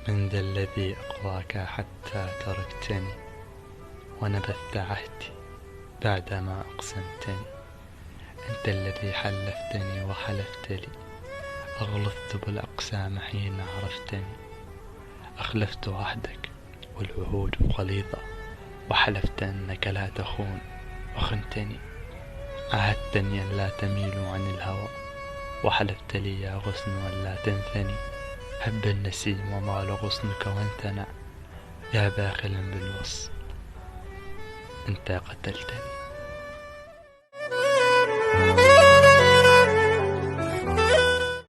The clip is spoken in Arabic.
من ذا الذي أقواك حتى تركتني ونبذت عهدي بعدما أقسمتني. أنت الذي حلفتني وحلفت لي، أغلظت بالأقسام حين عرفتني. أخلفت عهدك والعهود غليظة، وحلفت أنك لا تخون وخنتني. عهدتني أن لا تميل عن الهوى، وحلفت لي يا غصن أن لا تنثني. هب النسيم ومال غصنك وانثنى، يا باخلا بالوصل أنت قتلتني.